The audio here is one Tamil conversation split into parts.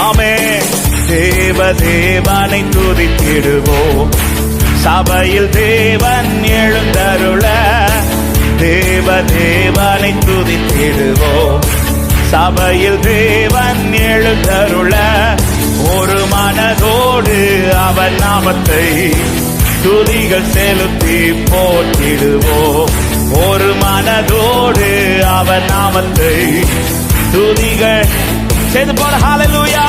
ஆமென். தேவனை துதித்திடுவோம். சபையில் தேவன் எழுந்தருள தேவனை துதித்திடுவோம். சபையில் தேவன் எழுந்தருள ஒரு மனதோடு அவன் நாமத்தை துதிகள் செலுத்தி போற்றிடுவோம். ஒரு மனதோடு அவன் நாமத்தை துதிகள் செய்து போட. ஹல்லேலூயா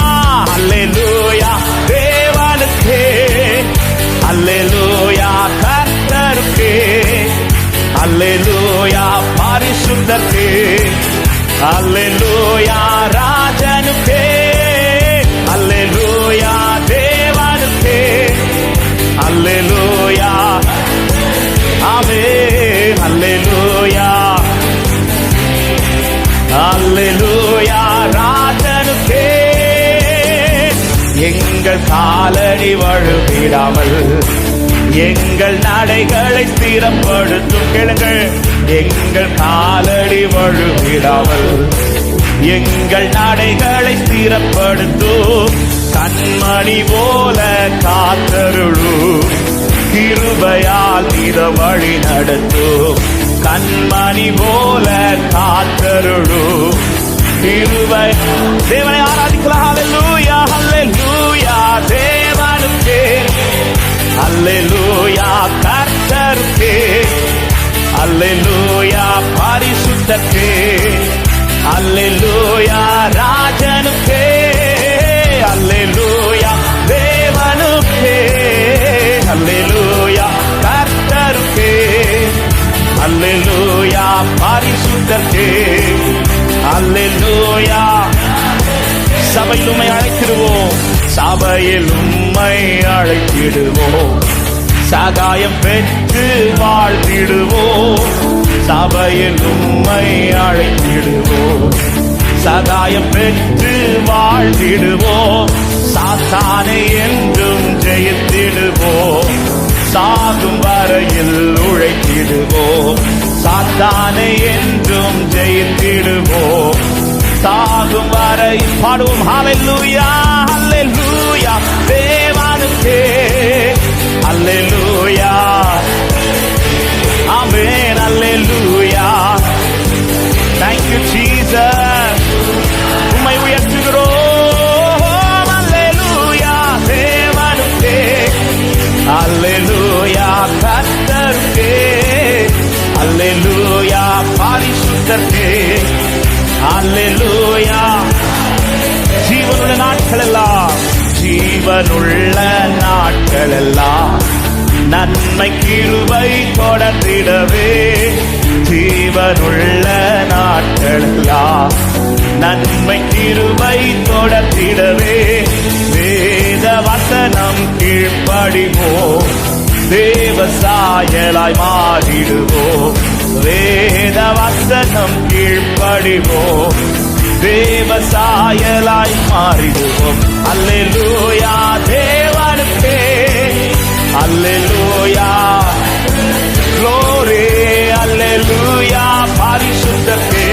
ஹல்லேலூயா தேவனுக்கே, ஹல்லேலூயா கர்த்தருக்கே, ஹல்லேலூயா பரிசுத்தருக்கே, ஹல்லேலூயா ராஜனுக்கே, ஹல்லேலூயா தேவனுக்கே, ஹல்லேலூயா ஆமென். ஹல்லேலூயா ஹல்லேலூயா ராஜனுக்கே. எங்கள் காலடி வழுவிடாமல் எங்கள் நடைகளை ஸ்திரப்படுத்தும். கேளுங்கள், எங்கள் காலடி வழுவிடாமல் எங்கள் நடைகளை ஸ்திரப்படுத்தும். கண்மணி போல காத்தருளும், கிருபையால் நிற வழி நடத்தும். கண்மணி போல காத்தருளும், கிருபை. தேவனை ஆராதிக்கலாம். ஹல்லேலூயா ஹல்லேலூயா தேவனுக்கே, ஹல்லேலூயா கர்த்தருக்கே, ஹல்லேலூயா பரிசுத்தருக்கே, ஹல்லேலூயா ராஜனுக்கே, ஹல்லேலூயா தேவனுக்கே, ஹல்லேலூயா கர்த்தருக்கே, ஹல்லேலூயா பரிசுத்தருக்கே, ஹல்லேலூயா. சபையில் உம்மை அழைத்திடுவோம். சபையில் உம்மை அழைத்திடுவோம். சகாயம் பெற்று வாழ்த்திடுவோம். சபையில் உம்மை அழைத்திடுவோம். சகாயம் பெற்று வாழ்த்திடுவோம். சாத்தானை என்றும் ஜெயித்திடுவோம். சாகும் வரையில் உழைத்திடுவோம். சாத்தானை என்றும் ஜெயித்திடுவோம். சாகும் வரை பாடுவோம். ஹல்லேலூயா ஹல்லேலூயா தேவனுக்கே, ஹல்லேலூயா ஆமென். ஹல்லேலூயா thank you Jesus. உம்மை உயர்த்துகிறோம். ஹல்லேலூயா தேவனுக்கே, ஹல்லேலூயா கர்த்தருக்கே, ஹல்லேலூயா பரிசுத்தருக்கே, ஹல்லேலூயா. ஜீவனுள்ள நாட்கள் எல்லாம், ஜீவனுள்ள நாட்கள் எல்லாம் நன்மை கிருபை தொடர்ந்திடவே. ஜீவனுள்ள நாட்கள் எல்லாம் நன்மை கிருபை தொடர்ந்திடவே. வேத வசனம் கீழ்ப்படிவோம், தேவ சாயலாய் மாறிடுவோம். வேத வசனம் கீழ்ப்படிவோம், தேவ சாயலாய் மாறிடுவோம். அல்லேலூயா தேவனுக்கே, அல்லேலூயா க்ளோரி, அல்லேலூயா பரிசுத்தருக்கே,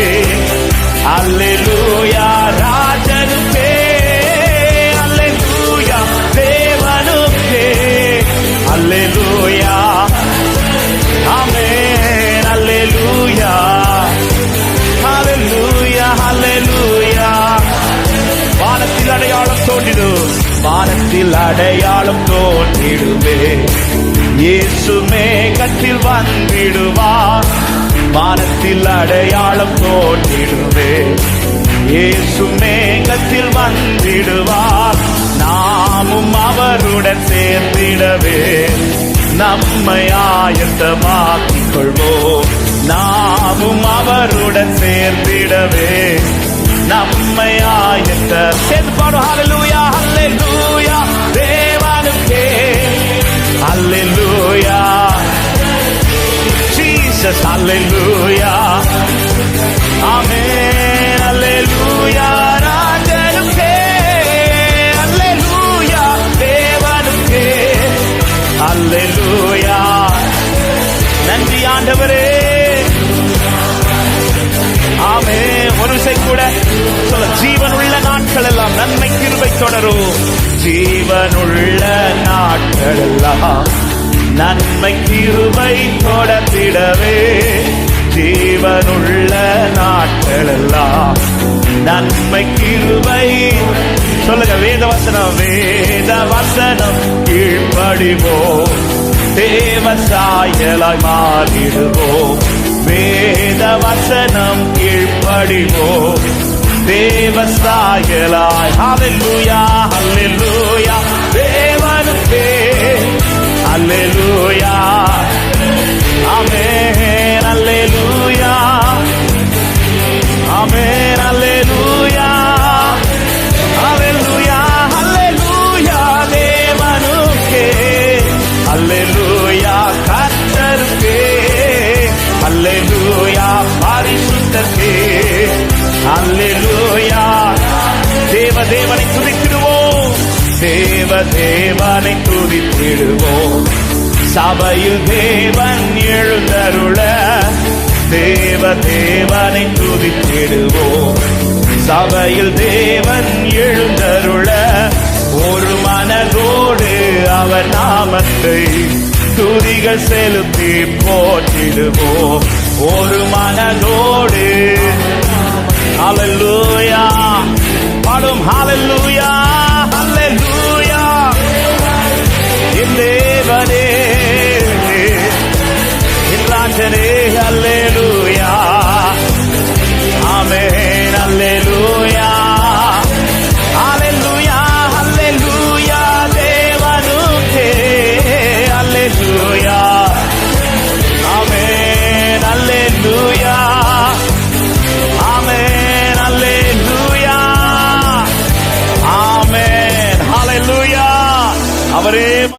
அல்லேலூயா ராஜனுக்கே, அல்லேலூயா தேவனுக்கே, அல்லேலூயா ஆமென். அல்லேலூயா ஹல்லேலூயா ஹல்லேலூயா. வானத்தில் அடையாளம் தோன்றிடும், வானத்தில் அடையாளம் தோன்றிடுவே. இயேசு மேகத்தில் வந்திடுவார். வானத்தில் அடையாளம் தோன்றிடுவே. இயேசு மேகத்தில் வந்திடுவார். நாமும் அவருடன் சேர்ந்திடவே நம்மை ஆயத்தமாக்கிக் கொள்வோம். நாமும் அவருடன் சேர்ந்திடவே நம்மை ஆயத்த சேர்ந்து பாடும். ஹல்லேலூயா ஹல்லேலூயா தேவனுக்கே, ஹல்லேலூயா ஜீசஸ், ஹல்லேலூயா ஆமென். ஹல்லேலூயா ராஜனுக்கே, ஹல்லேலூயா தேவனுக்கே, ஹல்லேலூயா. நன்றி ஆண்டவரே. ஆமென். ஒரு விசை கூட சொல்ல, ஜீவனுள்ள நாட்கள் எல்லாம் நன்மை கிருபை தொடரும். ஜீவனுள்ள நாட்களெல்லாம் நன்மை கிருபை தொடர்ந்திடவே. ஜீவனுள்ள நாட்களெல்லாம் நன்மை கிருபை. சொல்லுங்க, வேத வசனம், வேத வசனம் கீழ்ப்படிவோம், தேவ சாயலாய் மாறிடுவோம். வேத வசனம் கீழ்ப்படிவோம், தேவ சாயலாய். ஹல்லேலூயா, ஹல்லேலூயா, தேவனுக்கே ஹல்லேலூயா, ஆமென், ஹல்லேலூயா, ஆமென், ஹல்லேலூயா, ஹல்லேலூயா, ஹல்லேலூயா, தேவனுக்கே ஹல்லேலூயா, கர்த்தருக்கே ஹல்லேலூயா, பரிசுத்தருக்கே ஹல்லேலூயா. தேவனை துதித்திடுவோம், தேவனை துதித்திடுவோம். சபையில் தேவன் எழுந்தருள தேவனை துதித்திடுவோம். சபையில் தேவன் எழுந்தருள ஒரு மனதோடு அவர் நாமத்தை துதிகள் செலுத்தி போற்றிடுவோம். ஒரு மனதோடு ஹல்லேலூயா பாடும். ஹல்லேலூயா, ஹல்லேலூயா, என் தேவனே, என் ராஜனே, ஹல்லேலூயா, ஆமென், ஹல்லேலூயா, ஹல்லேலூயா, ஹல்லேலூயா, தேவனுக்கே ஹல்லேலூயா, ஆமென், ஹல்லேலூயா, ஆமென், ஹல்லேலூயா, ஆமென், ஹல்லேலூயா. அவரே